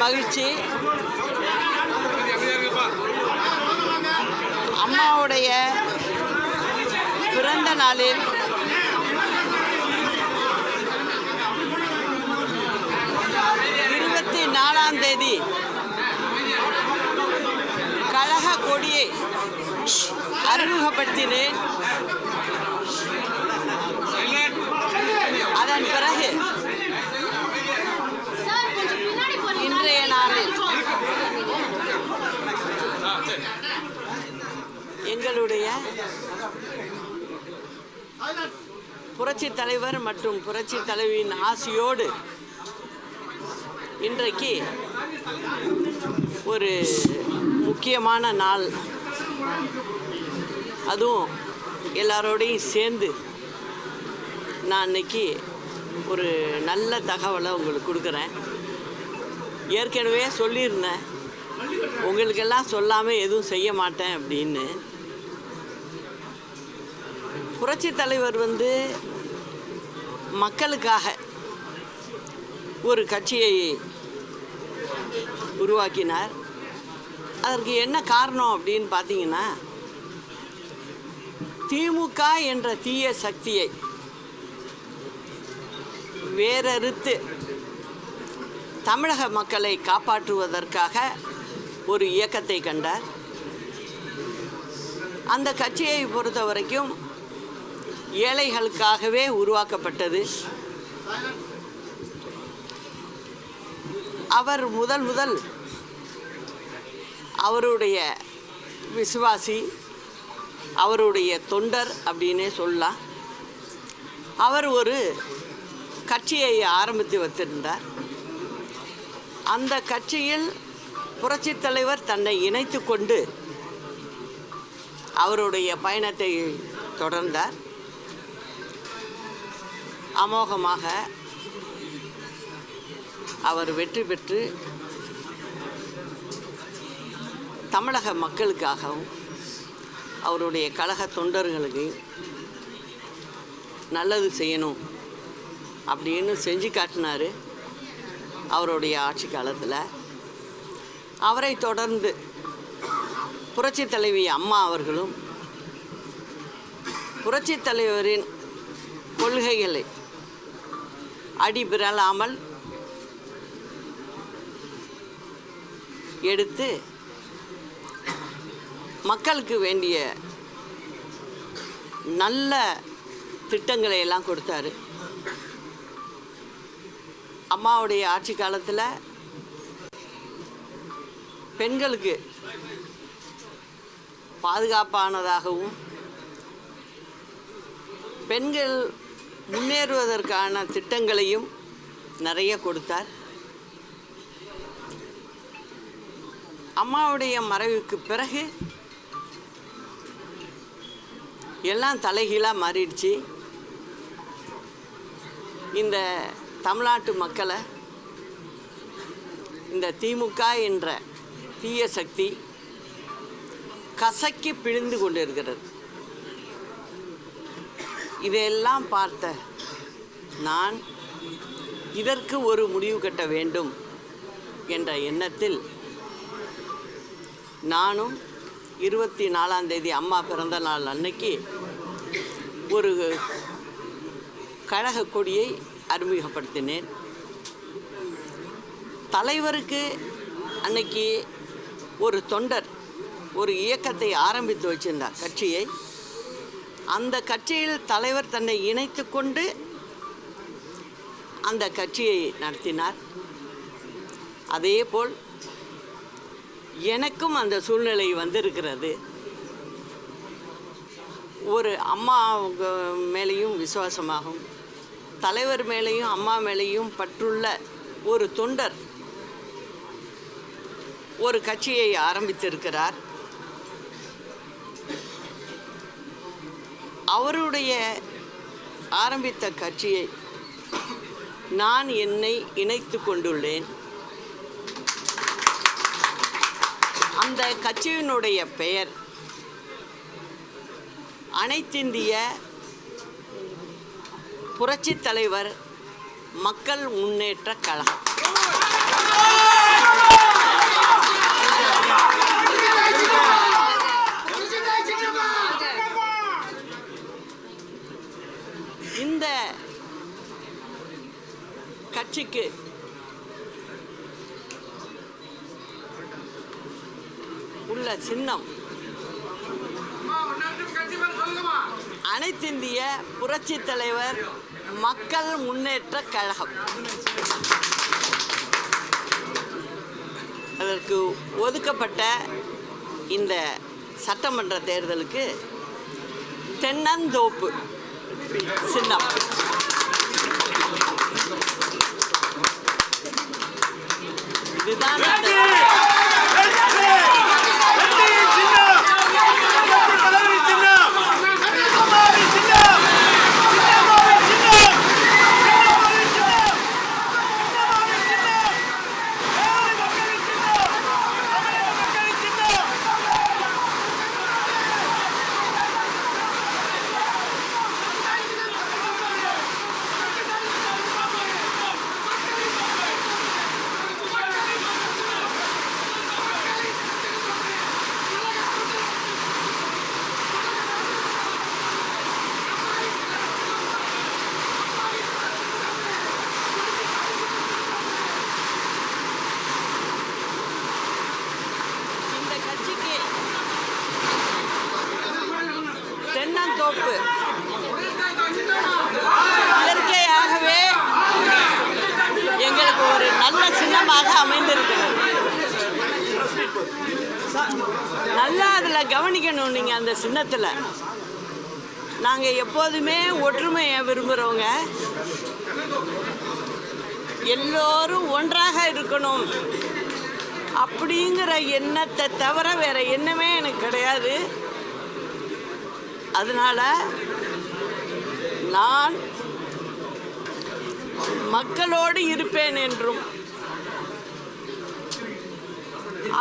மகிழ்ச்சி. அம்மாவுடைய பிறந்த நாளில் தேதி கழக கொடியை அறிமுகப்படுத்தினேன். அதன் பிறகு இன்றைய நாளில் எங்களுடைய புரட்சி தலைவர் மற்றும் புரட்சி தலைவியின் ஆசியோடு இன்றைக்கு ஒரு முக்கியமான நாள். அதுவும் எல்லாரோடையும் சேர்ந்து நான் இன்னைக்கு ஒரு நல்ல தகவலை உங்களுக்கு கொடுக்குறேன். ஏற்கனவே சொல்லியிருந்தேன், உங்களுக்கெல்லாம் சொல்லாமல் எதுவும் செய்ய மாட்டேன் அப்படின்னு. புரட்சி தலைவர் மக்களுக்காக ஒரு கட்சியை உருவாக்கினார். அதற்கு என்ன காரணம் அப்படின்னு பார்த்தீங்கன்னா, திமுக என்ற தீய சக்தியை வேறறுத்து தமிழக மக்களை காப்பாற்றுவதற்காக ஒரு இயக்கத்தை கண்டார். அந்த கட்சியை பொறுத்த வரைக்கும் ஏழைகளுக்காகவே உருவாக்கப்பட்டது. அவர் முதல் அவருடைய விசுவாசி, அவருடைய தொண்டர் அப்படின்னே சொல்லலாம். அவர் ஒரு கட்சியை ஆரம்பித்து வைத்திருந்தார். அந்த கட்சியில் புரட்சித் தலைவர் தன்னை இணைத்து கொண்டு அவருடைய பயணத்தை தொடர்ந்தார். அமோகமாக அவர் வெற்றி பெற்று தமிழக மக்களுக்காகவும் அவருடைய கழக தொண்டர்களுக்கு நல்லது செய்யணும் அப்படின்னு செஞ்சு காட்டினார். அவருடைய ஆட்சி காலத்தில் அவரை தொடர்ந்து புரட்சி தலைவி அம்மா அவர்களும் புரட்சி தலைவரின் கொள்கைகளை அடிபிறலாமல் எடுத்து மக்களுக்கு வேண்டிய நல்ல திட்டங்களை எல்லாம் கொடுத்தாரு. அம்மாவுடைய ஆட்சி காலத்தில் பெண்களுக்கு பாதுகாப்பானதாகவும் பெண்கள் முன்னேறுவதற்கான திட்டங்களையும் நிறைய கொடுத்தார். அம்மாவுடைய மறைவுக்கு பிறகு எல்லாம் தலைகீழாக மாறிடுச்சு. இந்த தமிழ்நாட்டு மக்களை இந்த திமுக என்ற தீய சக்தி கசக்கி பிழிந்து கொண்டிருக்கிறது. இதையெல்லாம் பார்த்த நான் இதற்கு ஒரு முடிவு கட்ட வேண்டும் என்ற எண்ணத்தில் நானும் 24ஆம் தேதி அம்மா பிறந்த நாள் அன்னைக்கு ஒரு கழக கொடியை அறிமுகப்படுத்தினேன். தலைவருக்கு அன்னைக்கு ஒரு தொண்டர் ஒரு இயக்கத்தை ஆரம்பித்து வச்சிருந்தார், கட்சியை. அந்த கட்சியில் தலைவர் தன்னை இணைத்து கொண்டு அந்த கட்சியை நடத்தினார். அதேபோல் எனக்கும் அந்த சூழ்நிலை வந்திருக்கிறது. ஒரு அம்மா மேலேயும் விசுவாசமாகும், தலைவர் மேலேயும் அம்மா மேலேயும் பற்றுள்ள ஒரு தொண்டர் ஒரு கட்சியை ஆரம்பித்திருக்கிறார். அவருடைய ஆரம்பித்த கட்சியை நான் என்னை இணைத்து கொண்டுள்ளேன். அந்த கட்சியினுடைய பெயர் அனைத்திந்திய புரட்சி தலைவர் மக்கள் முன்னேற்ற கழகம். இந்த கட்சிக்கு உள்ள சின்னம் அனைத்திந்திய புரட்சி தலைவர் மக்கள் முன்னேற்ற கழகம். அதற்கு ஒதுக்கப்பட்ட இந்த சட்டமன்ற தேர்தலுக்கு தென்னந்தோப்பு சின்னம். இதுதான் தென்னந்தோப்பு இயற்கையாகவே எங்களுக்கு ஒரு நல்ல சின்னமாக அமைந்திருக்கிறது. நல்லா அதில் கவனிக்கணும். நீங்கள் அந்த சின்னத்தில் நாங்கள் எப்போதுமே ஒற்றுமையை விரும்புகிறவங்க, எல்லோரும் ஒன்றாக இருக்கணும் அப்படிங்கிற எண்ணத்தை தவிர வேறு எண்ணமே எனக்கு கிடையாது. அதனால் நான் மக்களோடு இருப்பேன் என்றும்,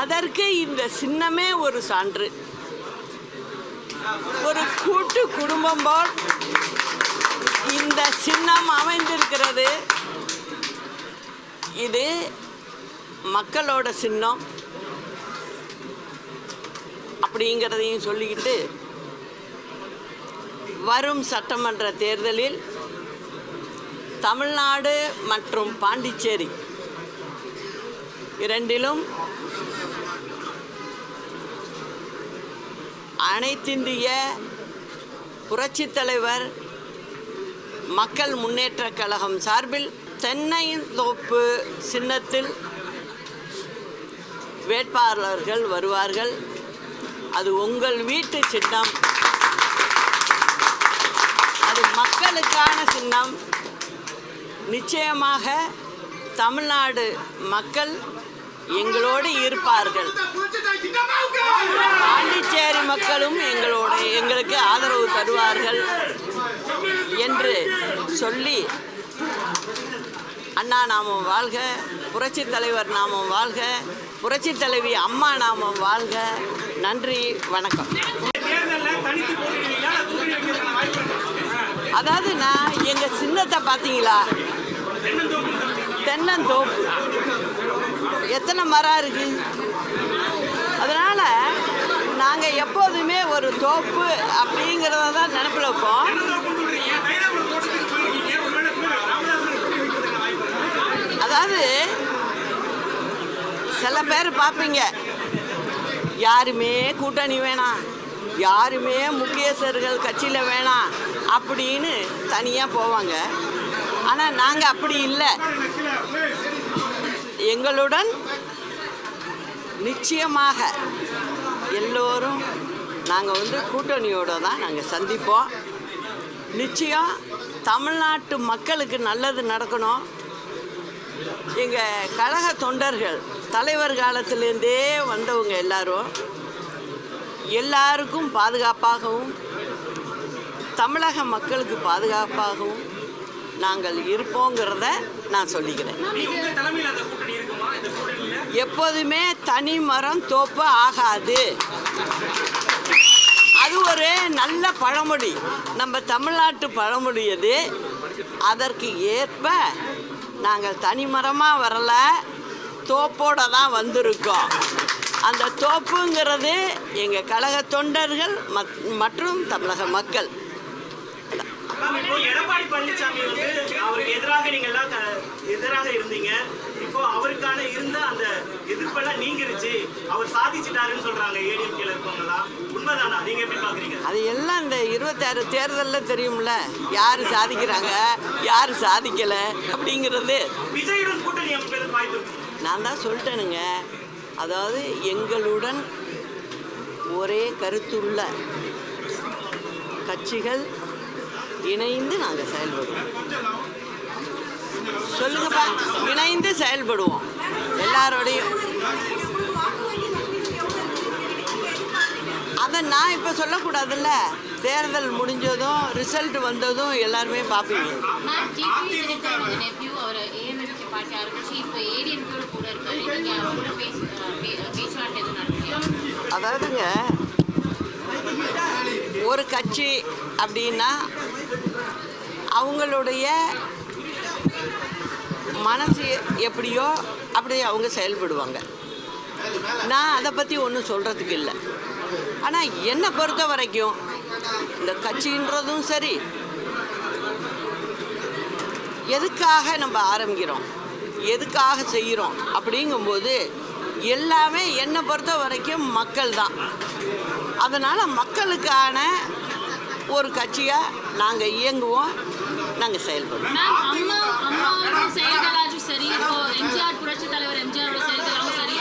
அதற்கு இந்த சின்னமே ஒரு சான்று. ஒரு கூட்டு குடும்பம் போல் இந்த சின்னம் அமைந்திருக்கிறது. இது மக்களோட சின்னம் அப்படிங்கிறதையும் சொல்லிக்கிட்டு, வரும் சட்டமன்ற தேர்தலில் தமிழ்நாடு மற்றும் பாண்டிச்சேரி இரண்டிலும் அனைத்திந்திய புரட்சித் தலைவர் மக்கள் முன்னேற்றக் கழகம் சார்பில் தென்னந்தோப்பு சின்னத்தில் வேட்பாளர்கள் வருவார்கள். அது உங்கள் வீட்டு சின்னம், அது மக்களுக்கான சின்னம். நிச்சயமாக தமிழ்நாடு மக்கள் எங்களோடு இருப்பார்கள். பாண்டிச்சேரி மக்களும் எங்களுக்கு ஆதரவு தருவார்கள் என்று சொல்லி, அண்ணா நாமம் வாழ்க, புரட்சி தலைவர் நாமம் வாழ்க, புரட்சி தலைவி அம்மா நாமம் வாழ்க. நன்றி, வணக்கம். அதாவது நான் எங்கள் சின்னத்தை பார்த்தீங்களா? தென்னந்தோப்பு எத்தனை மரம் இருக்கு. அதனால் நாங்கள் எப்போதுமே ஒரு தோப்பு அப்படிங்கிறத தான் நினப்பில் வைப்போம். அதாவது சில பேர் பார்ப்பீங்க, யாருமே கூட்டணி வேணாம், யாருமே முக்கியஸ்தர்கள் கட்சியில் வேணாம் அப்படின்னு தனியாக போவாங்க. ஆனால் நாங்கள் அப்படி இல்லை. எங்களுடன் நிச்சயமாக எல்லோரும் நாங்கள் கூட்டணியோடு தான் நாங்கள் சந்திப்போம். நிச்சயம் தமிழ்நாட்டு மக்களுக்கு நல்லது நடக்கணும். எங்கள் கழக தொண்டர்கள் தலைவர் காலத்திலேருந்தே வந்தவங்க எல்லாருக்கும் பாதுகாப்பாகவும், தமிழக மக்களுக்கு பாதுகாப்பாகவும் நாங்கள் இருப்போங்கிறத நான் சொல்லிக்கிறேன். எப்போதுமே தனி மரம் தோப்பு ஆகாது. அது ஒரு நல்ல பழமொழி, நம்ம தமிழ்நாட்டு பழமொழி. அது அதற்கு ஏற்ப நாங்கள் தனிமரமாக வரல, தோப்போடு தான் வந்திருக்கோம். அந்த தோப்புங்கிறது எங்கள் கழக தொண்டர்கள் மற்றும் தமிழக மக்கள். எடப்பாடி பழனிசாமி அவருக்கு எதிராக நீங்க எல்லாம் எதிராக இருந்தீங்க. இப்போ அவருக்கான இருந்த அந்த எதிர்ப்பெல்லாம் நீங்கிருச்சு, அவர் சாதிச்சிட்டாருன்னு சொல்றாங்க ஏடிஎம்கேல இருக்கவங்கலாம். உண்மைதானா? நீங்க எப்படி பாக்குறீங்க? அது எல்லாம் இந்த 26 தேர்தலில் தெரியும்ல, யார் சாதிக்கிறாங்க யார் சாதிக்கலை அப்படிங்கிறது. விஜயுடன் கூட்டணி அமைப்பதற்கு வாய்ப்பு இருக்கு. நான் தான் சொல்லிட்டேனுங்க, அதாவது எங்களுடன் ஒரே கருத்துள்ள கட்சிகள் இணைந்து நாங்கள் செயல்படுவோம். சொல்லுங்கப்பா, இணைந்து செயல்படுவோம் எல்லாரோடையும். அதை நான் இப்போ சொல்லக்கூடாதுல்ல, தேர்தல் முடிஞ்சதும் ரிசல்ட் வந்ததும் எல்லாருமே பார்ப்பீங்க. அதாவதுங்க, ஒரு கட்சி அப்படின்னா அவங்களுடைய மனசு எப்படியோ அப்படி அவங்க செயல்படுவாங்க. நான் அதை பற்றி ஒன்றும் சொல்கிறதுக்கு இல்லை. ஆனால் என்னை பொறுத்த வரைக்கும் இந்த கட்சின்றதும் சரி, எதுக்காக நம்ம ஆரம்பிக்கிறோம், எதுக்காக செய்கிறோம் அப்படிங்கும்போது எல்லாமே என்னை பொறுத்த வரைக்கும் மக்கள் தான். அதனால் மக்களுக்கான ஒரு கட்சியாக நாங்கள் இயங்குவோம், நாங்கள் செயல்படுவோம். சரி, இப்போ எம்ஜிஆர் புரட்சி தலைவர் எம்ஜிஆரோட செயல்களும் சரி,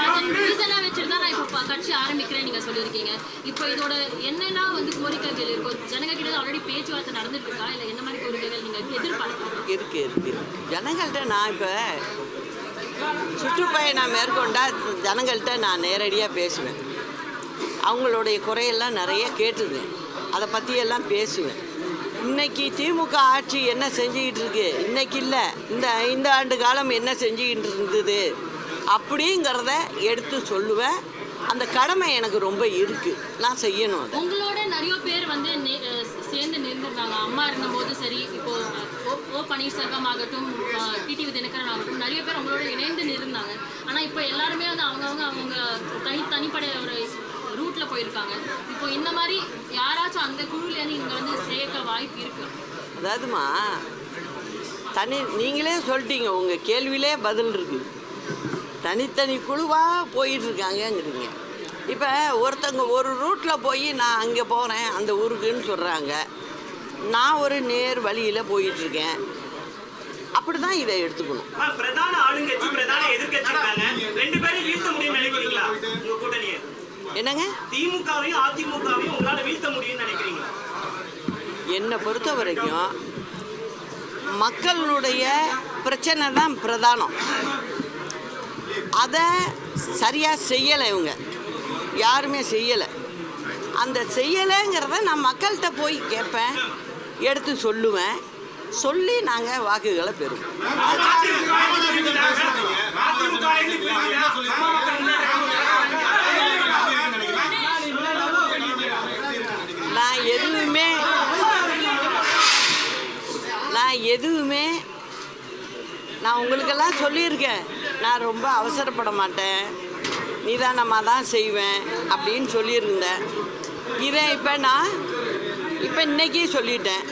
அதன் ரீசனாக வச்சுட்டு தான் நான் இப்போ கட்சி ஆரம்பிக்கிறேன் நீங்கள் சொல்லியிருக்கீங்க. இப்போ இதோட என்னென்னா கோரிக்கைகள் இருக்கும், ஜனங்க கிட்ட ஆல்ரெடி பேச்சுவார்த்தை நடந்துட்டு இருக்கா, இல்லை என்ன மாதிரி கோரிக்கைகள் நீங்கள் எதிர்பார்க்குறீங்க? இருக்கு ஜனங்கள்கிட்ட நான் இப்போ சுற்றுப்பயணம் மேற்கொண்டால் ஜனங்கள்கிட்ட நான் நேரடியாக பேசுவேன். அவங்களுடைய குறையெல்லாம் நிறைய கேட்டுருவேன், அதை பற்றியெல்லாம் பேசுவேன். இன்னைக்கு திமுக ஆட்சி என்ன செஞ்சுக்கிட்டு இருக்கு, இன்னைக்கு இல்லை இந்த 5 ஆண்டு காலம் என்ன செஞ்சுக்கிட்டு இருந்தது அப்படிங்கிறத எடுத்து சொல்லுவேன். அந்த கடமை எனக்கு ரொம்ப இருக்குது, நான் செய்யணும். அதை உங்களோட நிறைய பேர் சேர்ந்து நின்றுருந்தாங்க அம்மா இருந்தபோது சரி, இப்போ ஓ பன்னீர்செல்வம் ஆகட்டும், டிடிவி தினகரன் ஆகட்டும், நிறைய பேர் உங்களோட இணைந்து நின்றுருந்தாங்க. ஆனால் இப்போ எல்லாருமே அவங்க தனிப்படை ஒரு ரூட்டில் போயிருக்காங்க. இப்போ இந்த மாதிரி யாராச்சும் அந்த குழுலேருந்து இங்கே சேர்க்க வாய்ப்பு இருக்கு? அதாவதுமா, நீங்களே சொல்லிட்டீங்க, உங்கள் கேள்வியிலே பதில் இருக்குது. தனித்தனி குழுவாக போயிட்டுருக்காங்கங்கிறீங்க. இப்போ ஒருத்தங்க ஒரு ரூட்டில் போய் நான் அங்கே போகிறேன் அந்த ஊருக்குன்னு சொல்கிறாங்க, நான் ஒரு நேர் வழியில் போயிட்டுருக்கேன். அப்படி தான் இதை எடுத்துக்கணும். பிரதான ஆளுங்கட்சி பிரதான எதிர்க்கட்சி ரெண்டு பேரும் வீழ்த்த முடியும்னு நினைக்கிறீங்களா? உங்கள் கூட்டணியை என்னங்க, திமுகவையும் அதிமுகவையும் உங்களால் வீழ்த்த முடியும்னு நினைக்கிறீங்களா? என்னை பொறுத்த வரைக்கும் மக்களுடைய பிரச்சனை தான் பிரதானம். அதை சரியாக செய்யலை, இவங்க யாருமே செய்யலை. அந்த செய்யலைங்கிறத நான் மக்கள்கிட்ட போய் கேட்பேன், எடுத்து சொல்லுவேன், சொல்லி நாங்கள் வாக்குகளை பெறுவோம். நான் உங்களுக்கெல்லாம் சொல்லியிருக்கேன், நான் ரொம்ப அவசரப்பட மாட்டேன், நிதானமாக தான் செய்வேன் அப்படின்னு சொல்லியிருந்தேன். இதை இப்போ இன்றைக்கி சொல்லிட்டேன்,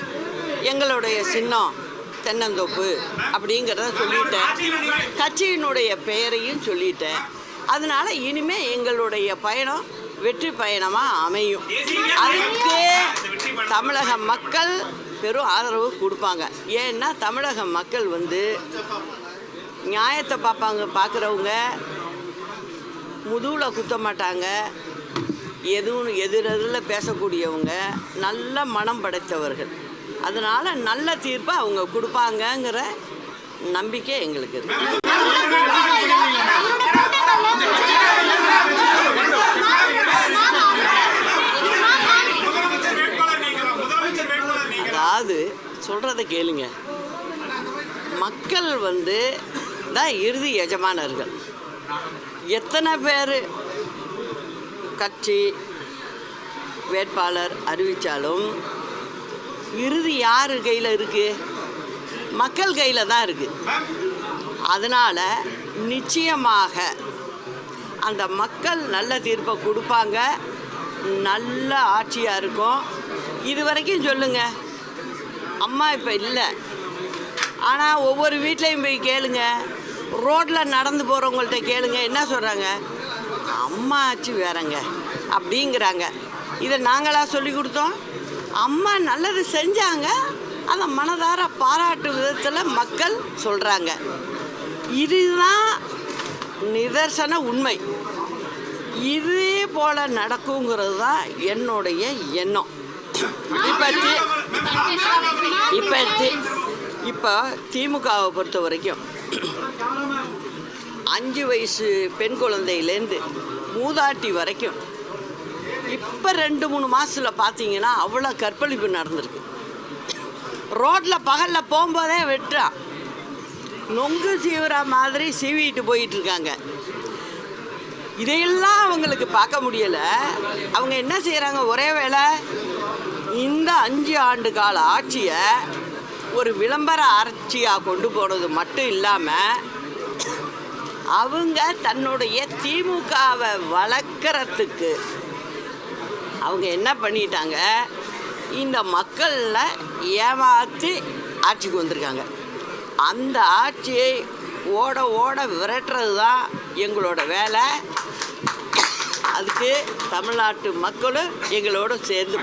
எங்களுடைய சின்னம் தென்னந்தோப்பு அப்படிங்கிறத சொல்லிட்டேன், கட்சியினுடைய பெயரையும் சொல்லிட்டேன். அதனால் இனிமேல் எங்களுடைய பயணம் வெற்றி பயணமாக அமையும். அதுக்கு தமிழக மக்கள் பெரும் ஆதரவு கொடுப்பாங்க. ஏன்னா தமிழக மக்கள் நியாயத்தை பார்க்குறவங்க முதுகில் குத்த மாட்டாங்க. எதுவும் எதிரெதில் பேசக்கூடியவங்க நல்ல மனம் படைத்தவர்கள். அதனால் நல்ல தீர்ப்பை அவங்க கொடுப்பாங்கங்கிற நம்பிக்கை எங்களுக்கு இருக்குது. அதாவது சொல்கிறத கேளுங்க, மக்கள் தான் இறுதி எஜமானர்கள். எத்தனை பேர் கட்சி வேட்பாளர் அறிவித்தாலும் இறுதி யார் கையில் இருக்குது? மக்கள் கையில் தான் இருக்குது. அதனால் நிச்சயமாக அந்த மக்கள் நல்ல தீர்ப்பை கொடுப்பாங்க, நல்ல ஆட்சியாக இருக்கும். இது வரைக்கும் சொல்லுங்கள், அம்மா இப்போ இல்லை, ஆனால் ஒவ்வொரு வீட்லேயும் போய் கேளுங்க, ரோட்டில் நடந்து போகிறவங்கள்ட்ட கேளுங்க, என்ன சொல்கிறாங்க? அம்மா ஆட்சி வேறங்க அப்படிங்கிறாங்க. இதை நாங்களாக சொல்லி கொடுத்தோம்? அம்மா நல்லது செஞ்சாங்க, அதை மனதார பாராட்டு விதத்தில் மக்கள் சொல்கிறாங்க. இதுதான் நிதர்சன உண்மை. இதே போல் நடக்குங்கிறது தான் என்னுடைய எண்ணம். இப்போ திமுகவை பொறுத்த வரைக்கும் 5 வயசு பெண் குழந்தையிலேருந்து மூதாட்டி வரைக்கும் இப்போ 2-3 மாதத்தில் பார்த்தீங்கன்னா அவ்வளோ கற்பழிப்பு நடந்திருக்கு. ரோட்டில் பகலில் போகும்போதே வெட்டுறான், நொங்கு சீவுற மாதிரி சீவிட்டு போயிட்டுருக்காங்க. இதையெல்லாம் அவங்களுக்கு பார்க்க முடியலை. அவங்க என்ன செய்கிறாங்க? ஒரே வேளை இந்த 5 ஆண்டு கால ஆட்சியை ஒரு விளம்பர ஆட்சியாக கொண்டு போனது மட்டும் இல்லாமல் அவங்க தன்னுடைய திமுகவை வளர்க்குறதுக்கு அவங்க என்ன பண்ணிட்டாங்க? இந்த மக்களில் ஏமாற்றி ஆட்சிக்கு வந்திருக்காங்க. அந்த ஆட்சியை ஓட ஓட விரட்டுறது தான் எங்களோட வேலை. அதுக்கு தமிழ்நாட்டு மக்களும் எங்களோட சேர்ந்து